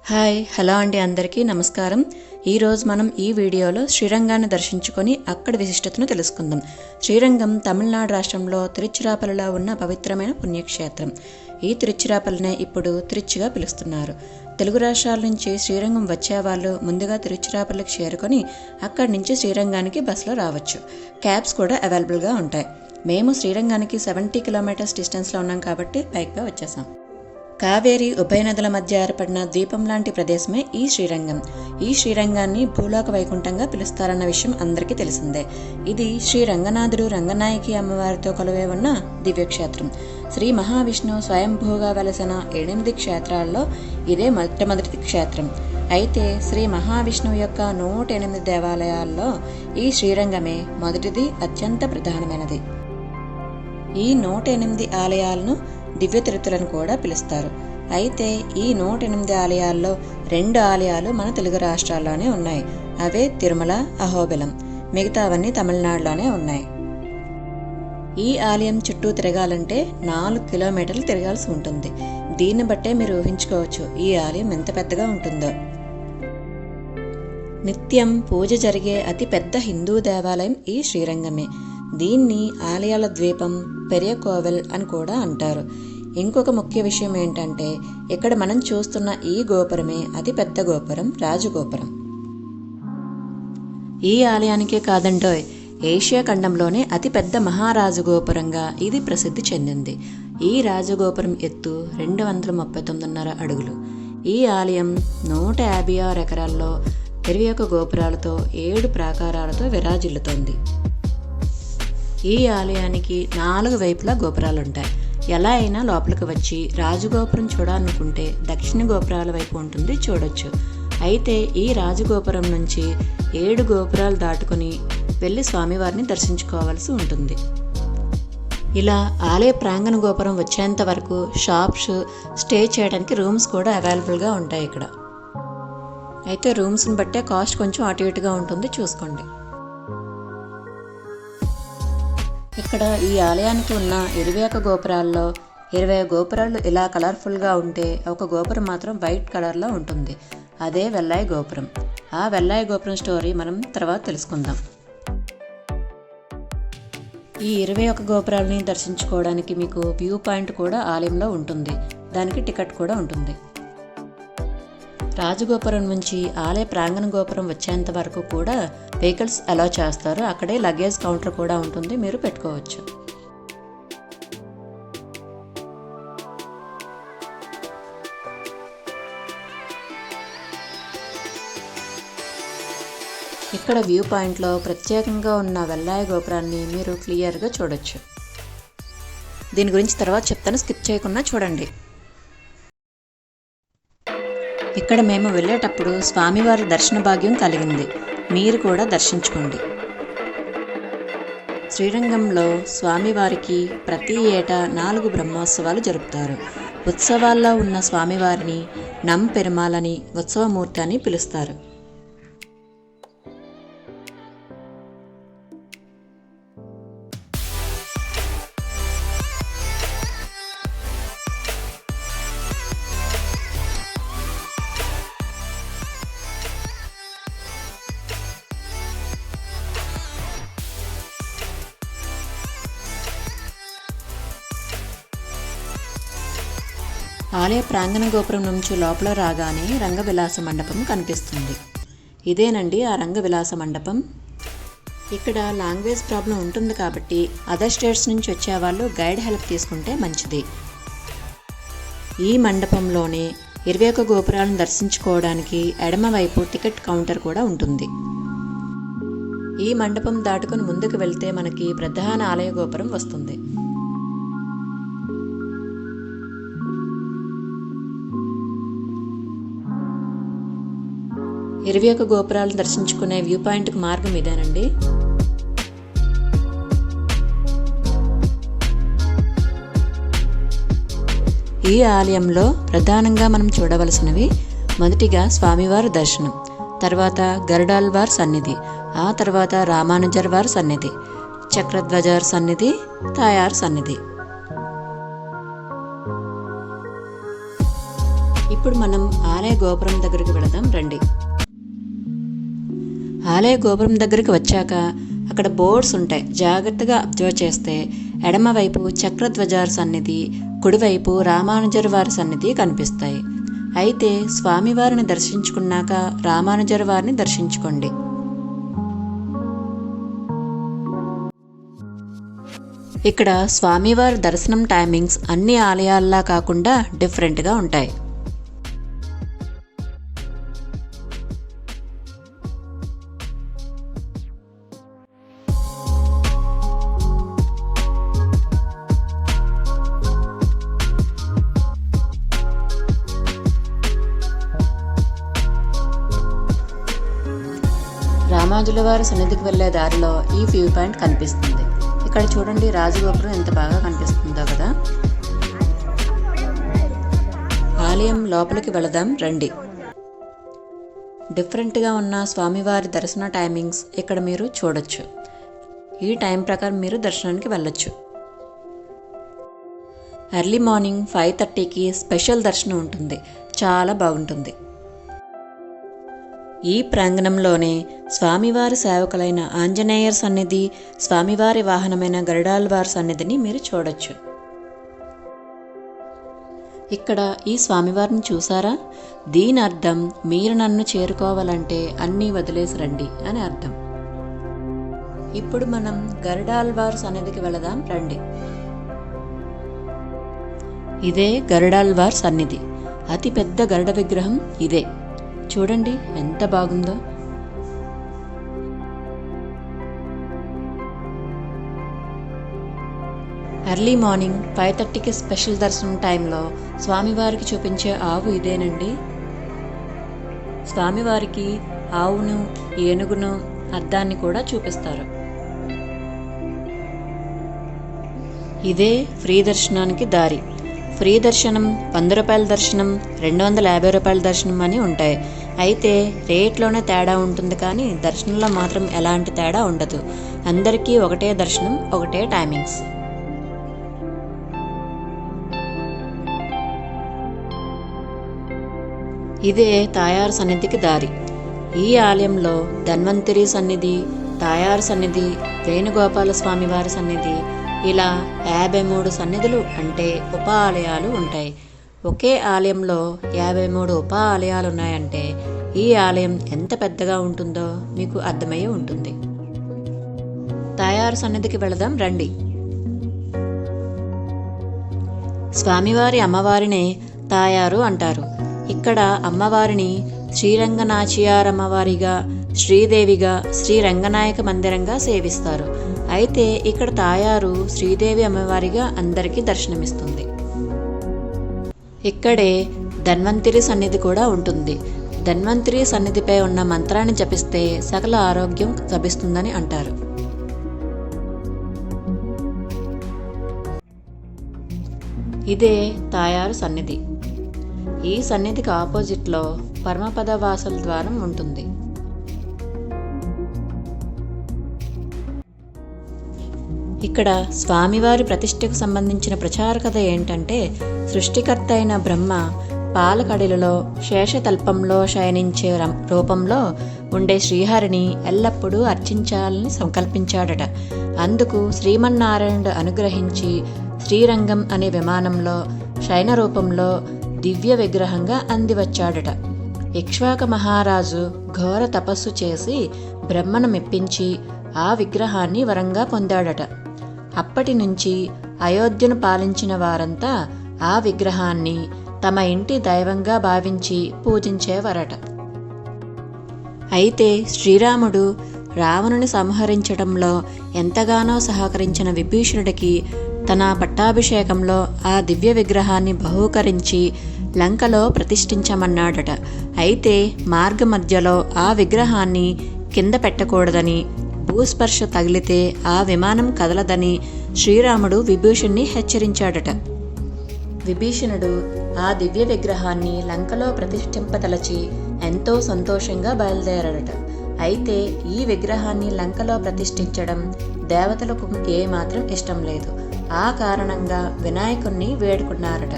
Hi hello అండి, అందరికీ నమస్కారం. ఈరోజు మనం ఈ వీడియోలో శ్రీరంగాన్ని దర్శించుకొని అక్కడి విశిష్టతను తెలుసుకుందాం. శ్రీరంగం తమిళనాడు రాష్ట్రంలో తిరుచిరాపల్లిలో ఉన్న పవిత్రమైన పుణ్యక్షేత్రం. ఈ తిరుచిరాపల్లినే ఇప్పుడు తిరుచిగా పిలుస్తున్నారు. తెలుగు రాష్ట్రాల నుంచి శ్రీరంగం వచ్చేవాళ్ళు ముందుగా తిరుచిరాపల్లికి చేరుకొని అక్కడి నుంచి శ్రీరంగానికి బస్సులో రావచ్చు. క్యాబ్స్ కూడా అవైలబుల్గా ఉంటాయి. మేము శ్రీరంగానికి 70 కిలోమీటర్స్ డిస్టెన్స్లో ఉన్నాం కాబట్టి బైక్గా వచ్చేసాం. కావేరి ఉభయ నదుల మధ్య ఏర్పడిన ద్వీపం లాంటి ప్రదేశమే ఈ శ్రీరంగం. ఈ శ్రీరంగాన్ని భూలోక వైకుంఠంగా పిలుస్తారన్న విషయం అందరికీ తెలిసిందే. ఇది శ్రీ రంగనాథుడు రంగనాయకి అమ్మవారితో కొలువై ఉన్న దివ్యక్షేత్రం. శ్రీ మహావిష్ణువు స్వయంభూగా వెలసిన 8 క్షేత్రాల్లో ఇదే మొట్టమొదటి క్షేత్రం. అయితే శ్రీ మహావిష్ణువు యొక్క 108 దేవాలయాల్లో ఈ శ్రీరంగమే మొదటిది, అత్యంత ప్రధానమైనది. ఈ 108 ఆలయాలను దివ్య తిరుతులను కూడా పిలుస్తారు. అయితే ఈ 108 ఆలయాల్లో 2 ఆలయాలు మన తెలుగు రాష్ట్రాల్లోనే ఉన్నాయి. అవే తిరుమల, అహోబిలం. మిగతావన్నీ తమిళనాడులోనే ఉన్నాయి. ఈ ఆలయం చుట్టూ తిరగాలంటే 4 కిలోమీటర్లు తిరగాల్సి ఉంటుంది. దీన్ని బట్టే మీరు ఊహించుకోవచ్చు ఈ ఆలయం ఎంత పెద్దగా ఉంటుందో. నిత్యం పూజ జరిగే అతి పెద్ద హిందూ దేవాలయం ఈ శ్రీరంగమే. దీన్ని ఆలయాల ద్వీపం, పెరియ కోవెల్ అని కూడా అంటారు. ఇంకొక ముఖ్య విషయం ఏంటంటే ఇక్కడ మనం చూస్తున్న ఈ గోపురమే అతి పెద్ద గోపురం, రాజగోపురం. ఈ ఆలయానికే కాదండోయ్, ఏషియా ఖండంలోనే అతి పెద్ద మహారాజు గోపురంగా ఇది ప్రసిద్ధి చెందింది. ఈ రాజగోపురం ఎత్తు 239.5 అడుగులు. ఈ ఆలయం 156 ఎకరాల్లో 21 గోపురాలతో 7 ప్రాకారాలతో విరాజిల్లుతోంది. ఈ ఆలయానికి 4 వైపులా గోపురాలుంటాయి. ఎలా అయినా లోపలికి వచ్చి రాజగోపురం చూడాలనుకుంటే దక్షిణ గోపురాల వైపు ఉంటుంది, చూడొచ్చు. అయితే ఈ రాజగోపురం నుంచి 7 గోపురాలు దాటుకొని వెళ్ళి స్వామివారిని దర్శించుకోవాల్సి ఉంటుంది. ఇలా ఆలయ ప్రాంగణ గోపురం వచ్చేంత వరకు షాప్స్, స్టే చేయడానికి రూమ్స్ కూడా అవైలబుల్గా ఉంటాయి ఇక్కడ. అయితే రూమ్స్ని బట్టే కాస్ట్ కొంచెం అటు ఇటుగా ఉంటుంది, చూసుకోండి. ఇక్కడ ఈ ఆలయానికి ఉన్న 21 గోపురాల్లో 20 గోపురాలు ఇలా కలర్ఫుల్గా ఉంటే ఒక గోపురం మాత్రం వైట్ కలర్లో ఉంటుంది. అదే వెల్లాయి గోపురం. ఆ వెల్లాయి గోపురం స్టోరీ మనం తర్వాత తెలుసుకుందాం. ఈ 21 గోపురాలని దర్శించుకోవడానికి మీకు వ్యూ పాయింట్ కూడా ఆలయంలో ఉంటుంది. దానికి టికెట్ కూడా ఉంటుంది. రాజగోపురం నుంచి ఆలయ ప్రాంగణ గోపురం వచ్చేంత వరకు కూడా వెహికల్స్ అలౌ చేస్తారు. అక్కడే లగేజ్ కౌంటర్ కూడా ఉంటుంది, మీరు పెట్టుకోవచ్చు. ఇక్కడ వ్యూ పాయింట్లో ప్రత్యేకంగా ఉన్న వెల్లాయి గోపురాన్ని మీరు క్లియర్గా చూడొచ్చు. దీని గురించి తర్వాత చెప్తాను, స్కిప్ చేయకుండా చూడండి. ఇక్కడ మేము వెళ్ళేటప్పుడు స్వామివారి దర్శన భాగ్యం కలిగింది. మీరు కూడా దర్శించుకోండి. శ్రీరంగంలో స్వామివారికి ప్రతి ఏటా 4 బ్రహ్మోత్సవాలు జరుపుతారు. ఉత్సవాల్లో ఉన్న స్వామివారిని పెరుమాలని ఉత్సవమూర్తి అని పిలుస్తారు. ఆలయ ప్రాంగణ గోపురం నుంచి లోపల రాగానే రంగవిలాస మండపం కనిపిస్తుంది. ఇదేనండి ఆ రంగవిలాస మండపం. ఇక్కడ లాంగ్వేజ్ ప్రాబ్లం ఉంటుంది కాబట్టి అదర్ స్టేట్స్ నుంచి వచ్చేవాళ్ళు గైడ్ హెల్ప్ తీసుకుంటే మంచిది. ఈ మండపంలోనే 21 గోపురాలను దర్శించుకోవడానికి ఎడమవైపు టికెట్ కౌంటర్ కూడా ఉంటుంది. ఈ మండపం దాటుకుని ముందుకు వెళ్తే మనకి ప్రధాన ఆలయ గోపురం వస్తుంది. ఈ 21 గోపురాలను దర్శించుకునే వ్యూ పాయింట్కి మార్గం ఇదేనండి. ఈ ఆలయంలో ప్రధానంగా మనం చూడవలసినవి మొదటిగా స్వామివారి దర్శనం, తర్వాత గరుడాళ్వార్ సన్నిధి, ఆ తర్వాత రామానుజర్ వారి సన్నిధి, చక్రధ్వజర్ సన్నిధి, తాయార్ సన్నిధి. ఇప్పుడు మనం ఆలయ గోపురం దగ్గరికి వెళదాం రండి. ఆలయ గోపురం దగ్గరికి వచ్చాక అక్కడ బోర్డ్స్ ఉంటాయి. జాగ్రత్తగా అబ్జర్వ్ చేస్తే ఎడమవైపు చక్రధ్వజార్ సన్నిధి, కుడివైపు రామానుజర్ వారి సన్నిధి కనిపిస్తాయి. అయితే స్వామివారిని దర్శించుకున్నాక రామానుజర్ వారిని దర్శించుకోండి. ఇక్కడ స్వామివారి దర్శనం టైమింగ్స్ అన్ని ఆలయాల్లా కాకుండా డిఫరెంట్గా ఉంటాయి. రామానుజుల వారి సన్నిధికి వెళ్లే దారిలో ఈ వ్యూ పాయింట్ కనిపిస్తుంది. ఇక్కడ చూడండి, రాజగోపురం ఎంత బాగా కనిపిస్తుందో కదా. ఆలయం లోపలికి వెళదాం రండి. డిఫరెంట్గా ఉన్న స్వామివారి దర్శన టైమింగ్స్ ఇక్కడ మీరు చూడొచ్చు. ఈ టైం ప్రకారం మీరు దర్శనానికి వెళ్ళొచ్చు. ఎర్లీ మార్నింగ్ 5:30కి స్పెషల్ దర్శనం ఉంటుంది. చాలా బాగుంటుంది. ఈ ప్రాంగణంలోనే స్వామివారి సేవకులైన ఆంజనేయర్ సన్నిధి, స్వామివారి వాహనమైన గరుడాళ్వార్ సన్నిధిని మీరు చూడొచ్చు. ఇక్కడ ఈ స్వామివారిని చూసారా? దీని అర్థం మీరు నన్ను చేరుకోవాలంటే అన్నీ వదిలేసి రండి అని అర్థం. ఇప్పుడు మనం గరుడాళ్వార్ సన్నిధికి వెళదాం రండి. ఇదే గరుడాళ్వార్ సన్నిధి. అతి పెద్ద గరుడ విగ్రహం ఇదే. చూడండి ఎంత బాగుందో. ఎర్లీ మార్నింగ్ 5:30కి స్పెషల్ దర్శనం టైంలో స్వామివారికి చూపించే ఆవు ఇదేనండి. స్వామివారికి ఆవును, ఏనుగును, అద్దాన్ని కూడా చూపిస్తారు. ఇదే ఫ్రీ దర్శనానికి దారి. ఫ్రీ దర్శనం, 100 రూపాయల దర్శనం, 250 రూపాయల దర్శనం అని ఉంటాయి. అయితే రేట్లోనే తేడా ఉంటుంది, కానీ దర్శనంలో మాత్రం ఎలాంటి తేడా ఉండదు. అందరికీ ఒకటే దర్శనం, ఒకటే టైమింగ్స్. ఇదే తాయారు సన్నిధికి దారి. ఈ ఆలయంలో ధన్వంతరి సన్నిధి, తాయారు సన్నిధి, వేణుగోపాల స్వామి వారి సన్నిధి, ఇలా 53 సన్నిధులు అంటే ఉప ఆలయాలు ఉంటాయి. ఒకే ఆలయంలో 53 ఉప ఆలయాలు ఉన్నాయంటే ఈ ఆలయం ఎంత పెద్దగా ఉంటుందో మీకు అర్థమయ్యే ఉంటుంది. తాయారు సన్నిధికి వెళదాం రండి. స్వామివారి అమ్మవారినే తాయారు అంటారు. ఇక్కడ అమ్మవారిని శ్రీరంగనాచియారమ్మవారిగా, శ్రీదేవిగా, శ్రీ రంగనాయక మందిరంగా సేవిస్తారు. అయితే ఇక్కడ తాయారు శ్రీదేవి అమ్మవారిగా అందరికీ దర్శనమిస్తుంది. ఇక్కడే ధన్వంతరి సన్నిధి కూడా ఉంటుంది. ధన్వంతరి సన్నిధిపై ఉన్న మంత్రాన్ని జపిస్తే సకల ఆరోగ్యం లభిస్తుందని అంటారు. ఇదే తాయారు సన్నిధి. ఈ సన్నిధికి ఆపోజిట్లో పరమపద వాసల ద్వారం ఉంటుంది. ఇక్కడ స్వామివారి ప్రతిష్టకు సంబంధించిన ప్రచార కథ ఏంటంటే, సృష్టికర్త అయిన బ్రహ్మ పాలకడిలలో శేషతల్పంలో శయనించే రూపంలో ఉండే శ్రీహరిని ఎల్లప్పుడూ అర్చించాలని సంకల్పించాడట. అందుకు శ్రీమన్నారాయణుడు అనుగ్రహించి శ్రీరంగం అనే విమానంలో శయన రూపంలో దివ్య విగ్రహంగా అందివచ్చాడట. ఇక్ష్వాక మహారాజు ఘోర తపస్సు చేసి బ్రహ్మను మెప్పించి ఆ విగ్రహాన్ని వరంగా పొందాడట. అప్పటి నుంచి అయోధ్యను పాలించిన వారంతా ఆ విగ్రహాన్ని తమ ఇంటి దైవంగా భావించి పూజించేవారట. అయితే శ్రీరాముడు రావణుని సంహరించడంలో ఎంతగానో సహకరించిన విభీషణుడికి తన పట్టాభిషేకంలో ఆ దివ్య విగ్రహాన్ని బహూకరించి లంకలో ప్రతిష్ఠించమన్నాడట. అయితే మార్గమధ్యలో ఆ విగ్రహాన్ని కింద పెట్టకూడదని, భూస్పర్శ తగిలితే ఆ విమానం కదలదని శ్రీరాముడు విభీషణుని హెచ్చరించాడట. విభీషణుడు ఆ దివ్య విగ్రహాన్ని లంకలో ప్రతిష్ఠింపతలచి ఎంతో సంతోషంగా బయలుదేరాడట. అయితే ఈ విగ్రహాన్ని లంకలో ప్రతిష్ఠించడం దేవతలకు ఏమాత్రం ఇష్టం లేదు. ఆ కారణంగా వినాయకుణ్ణి వేడుకున్నారట.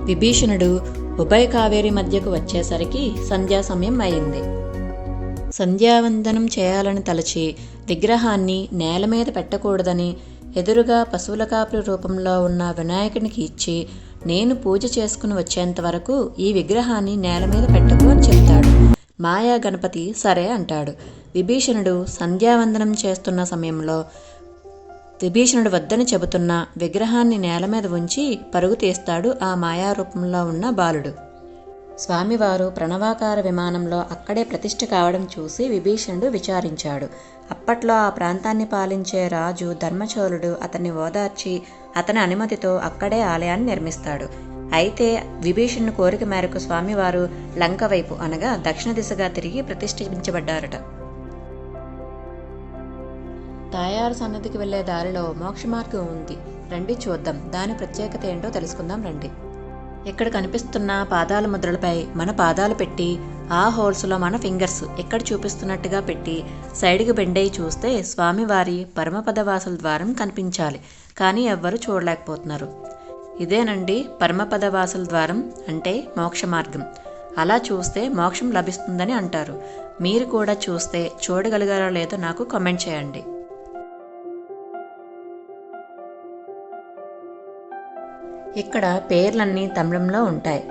విభీషణుడు ఉభయ కావేరి మధ్యకు వచ్చేసరికి సంధ్యా సమయం అయింది. సంధ్యావందనం చేయాలని తలచి విగ్రహాన్ని నేల మీద పెట్టకూడదని ఎదురుగా పశువుల కాపురి రూపంలో ఉన్న వినాయకునికి ఇచ్చి, నేను పూజ చేసుకుని వచ్చేంత వరకు ఈ విగ్రహాన్ని నేల మీద పెట్టకు అని చెప్తాడు. మాయా గణపతి సరే అంటాడు. విభీషణుడు సంధ్యావందనం చేస్తున్న సమయంలో విభీషణుడు వద్దని చెబుతున్న విగ్రహాన్ని నేల మీద ఉంచి పరుగు తీస్తాడు ఆ మాయారూపంలో ఉన్న బాలుడు. స్వామివారు ప్రణవాకార విమానంలో అక్కడే ప్రతిష్ఠ కావడం చూసి విభీషణుడు విచారించాడు. అప్పట్లో ఆ ప్రాంతాన్ని పాలించే రాజు ధర్మచోళుడు అతన్ని ఓదార్చి అతని అనుమతితో అక్కడే ఆలయాన్ని నిర్మిస్తాడు. అయితే విభీషణుని కోరిక మేరకు స్వామివారు లంక వైపు అనగా దక్షిణ దిశగా తిరిగి ప్రతిష్ఠించబడ్డారట. తాయారు సన్నదికి వెళ్లే దారిలో మోక్ష మార్గం ఉంది, రండి చూద్దాం. దాని ప్రత్యేకత ఏంటో తెలుసుకుందాం రండి. ఇక్కడ కనిపిస్తున్న పాదాల ముద్రలపై మన పాదాలు పెట్టి ఆ హోల్స్లో మన ఫింగర్స్ ఇక్కడ చూపిస్తున్నట్టుగా పెట్టి సైడ్కి బెండయి చూస్తే స్వామివారి పరమపదవాసుల ద్వారం కనిపించాలి. కానీ ఎవ్వరూ చూడలేకపోతున్నారు. ఇదేనండి పరమపదవాసుల ద్వారం అంటే మోక్ష మార్గం. అలా చూస్తే మోక్షం లభిస్తుందని అంటారు. మీరు కూడా చూస్తే చూడగలిగారో లేదో నాకు కామెంట్ చేయండి. ఇక్కడ పేర్లన్నీ తమిళంలో ఉంటాయి.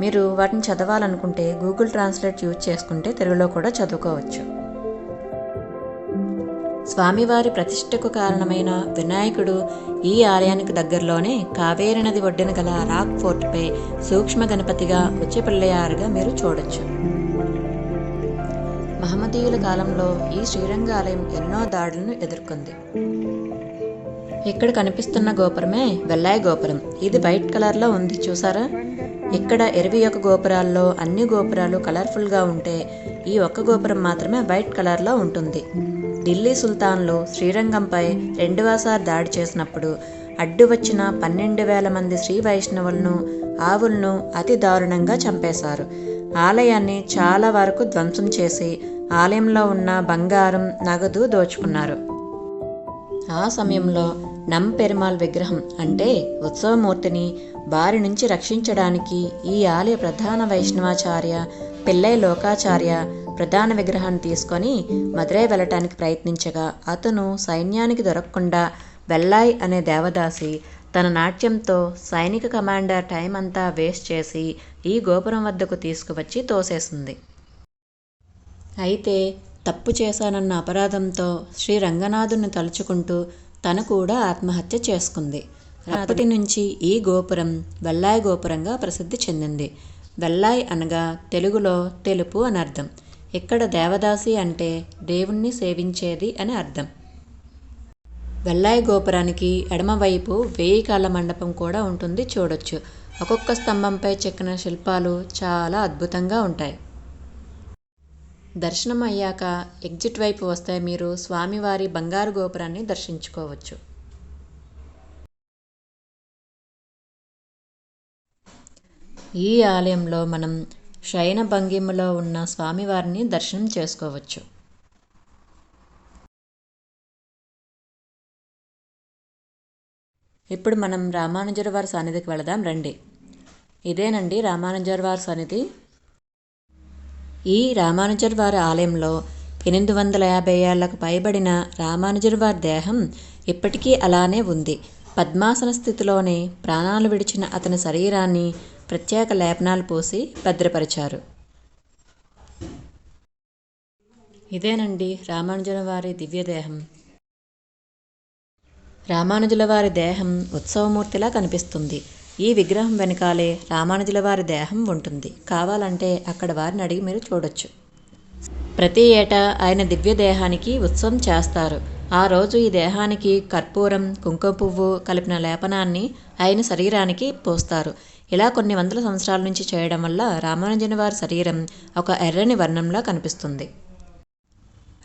మీరు వాటిని చదవాలనుకుంటే గూగుల్ ట్రాన్స్లేట్ యూజ్ చేసుకుంటే తెలుగులో కూడా చదువుకోవచ్చు. స్వామివారి ప్రతిష్టకు కారణమైన వినాయకుడు ఈ ఆలయానికి దగ్గరలోనే కావేరీ నది ఒడ్డున గల రాక్ ఫోర్ట్పై సూక్ష్మ గణపతిగా ఉచ్చపిల్లయారుగా మీరు చూడొచ్చు. మహమ్మదీయుల కాలంలో ఈ శ్రీరంగ ఆలయం ఎన్నో దాడులను ఎదుర్కొంది. ఇక్కడ కనిపిస్తున్న గోపురమే వెల్లాయి గోపురం. ఇది వైట్ కలర్లో ఉంది చూసారా. ఇక్కడ 21 గోపురాల్లో అన్ని గోపురాలు కలర్ఫుల్గా ఉంటే ఈ ఒక్క గోపురం మాత్రమే వైట్ కలర్లో ఉంటుంది. ఢిల్లీ సుల్తాన్లు శ్రీరంగంపై రెండవసారి దాడి చేసినప్పుడు అడ్డు వచ్చిన 12,000 మంది శ్రీ వైష్ణవులను ఆవులను అతి దారుణంగా చంపేశారు. ఆలయాన్ని చాలా వరకు ధ్వంసం చేసి ఆలయంలో ఉన్న బంగారం నగదు దోచుకున్నారు. ఆ సమయంలో నంపెరుమాళ్ విగ్రహం అంటే ఉత్సవమూర్తిని బారి నుంచి రక్షించడానికి ఈ ఆలయ ప్రధాన వైష్ణవాచార్య పిల్లై లోకాచార్య ప్రధాన విగ్రహాన్ని తీసుకొని మదురై వెళ్ళటానికి ప్రయత్నించగా అతను సైన్యానికి దొరకకుండా వెల్లాయి అనే దేవదాసి తన నాట్యంతో సైనిక కమాండర్ టైం అంతా వేస్ట్ చేసి ఈ గోపురం వద్దకు తీసుకువచ్చి తోసేసింది. అయితే తప్పు చేశానన్న అపరాధంతో శ్రీ రంగనాథుని తలుచుకుంటూ తను కూడా ఆత్మహత్య చేసుకుంది. అప్పటి నుంచి ఈ గోపురం వెల్లాయి గోపురంగా ప్రసిద్ధి చెందింది. వెల్లాయి అనగా తెలుగులో తెలుపు అని అర్థం. ఇక్కడ దేవదాసి అంటే దేవుణ్ణి సేవించేది అని అర్థం. వెల్లాయి గోపురానికి ఎడమవైపు 1000 కాళ్ళ మండపం కూడా ఉంటుంది, చూడొచ్చు. ఒక్కొక్క స్తంభంపై చెక్కిన శిల్పాలు చాలా అద్భుతంగా ఉంటాయి. దర్శనం అయ్యాక ఎగ్జిట్ వైపు వస్తే మీరు స్వామివారి బంగారు గోపురాన్ని దర్శించుకోవచ్చు. ఈ ఆలయంలో మనం శయన భంగిమలో ఉన్న స్వామివారిని దర్శనం చేసుకోవచ్చు. ఇప్పుడు మనం రామానుజర్ వారి సన్నిధికి వెళదాం రండి. ఇదేనండి రామానుజర్ వారి సన్నిధి. ఈ రామానుజర్ వారి ఆలయంలో 850 ఏళ్లకు పైబడిన రామానుజర్ వారి దేహం ఇప్పటికీ అలానే ఉంది. పద్మాసన స్థితిలోనే ప్రాణాలు విడిచిన అతని శరీరాన్ని ప్రత్యేక లేపనాలు పూసి భద్రపరిచారు. ఇదేనండి రామానుజుల వారి దివ్యదేహం. రామానుజుల వారి దేహం ఉత్సవమూర్తిలా కనిపిస్తుంది. ఈ విగ్రహం వెనకాలే రామానుజుల వారి దేహం ఉంటుంది. కావాలంటే అక్కడ వారిని అడిగి మీరు చూడొచ్చు. ప్రతి ఏటా ఆయన దివ్య దేహానికి ఉత్సవం చేస్తారు. ఆ రోజు ఈ దేహానికి కర్పూరం, కుంకుమ పువ్వు కలిపిన లేపనాన్ని ఆయన శరీరానికి పోస్తారు. ఇలా కొన్ని వందల సంవత్సరాల నుంచి చేయడం వల్ల రామానుజుల వారి శరీరం ఒక ఎర్రని వర్ణంలో కనిపిస్తుంది.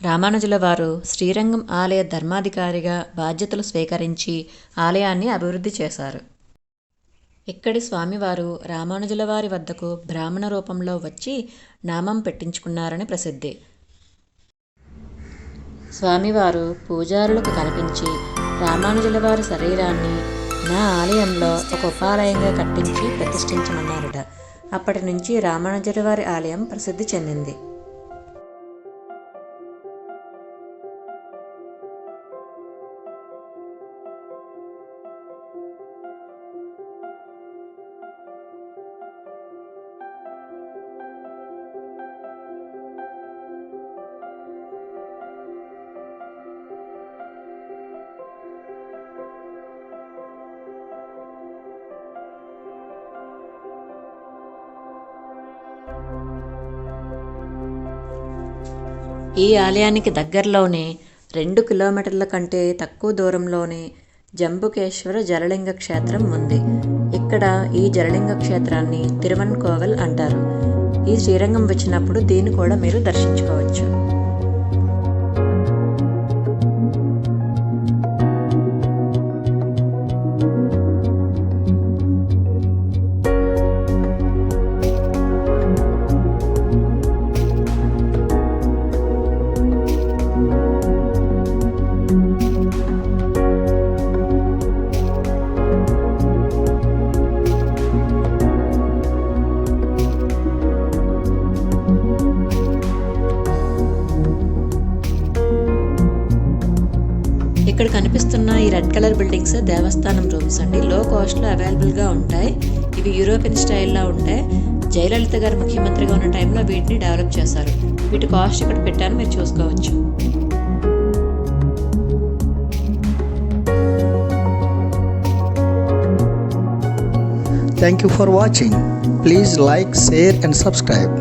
రామానుజుల వారు శ్రీరంగం ఆలయ ధర్మాధికారిగా బాధ్యతలు స్వీకరించి ఆలయాన్ని అభివృద్ధి చేశారు. ఇక్కడి స్వామివారు రామానుజుల వారి వద్దకు బ్రాహ్మణ రూపంలో వచ్చి నామం పెట్టించుకున్నారని ప్రసిద్ధి. స్వామివారు పూజారులకు కనిపించి రామానుజుల వారి శరీరాన్ని నా ఆలయంలో ఒక ఉపాలయంగా కట్టించి ప్రతిష్ఠించమన్నారట. అప్పటి నుంచి రామానుజుల వారి ఆలయం ప్రసిద్ధి చెందింది. ఈ ఆలయానికి దగ్గరలోనే 2 కిలోమీటర్ల కంటే తక్కువ దూరంలోనే జంబుకేశ్వర జలలింగ క్షేత్రం ఉంది. ఇక్కడ ఈ జలలింగ క్షేత్రాన్ని తిరువన్కోవెల్ అంటారు. ఈ శ్రీరంగం వచ్చినప్పుడు దీన్ని కూడా మీరు దర్శించుకోవచ్చు. ఇక్కడ కనిపిస్తున్న ఈ రెడ్ కలర్ బిల్డింగ్స్ దేవస్థానం రూమ్స్ అండి. లో కాస్ట్లో అవైలబుల్గా ఉంటాయి. ఇవి యూరోపియన్ స్టైల్లో ఉంటాయి. జయలలిత గారు ముఖ్యమంత్రిగా ఉన్న టైంలో వీటిని డెవలప్ చేశారు. వీటి కాస్ట్ ఇక్కడ పెట్టాను, మీరు చూసుకోవచ్చు. Thank you for watching. Please like, share and subscribe.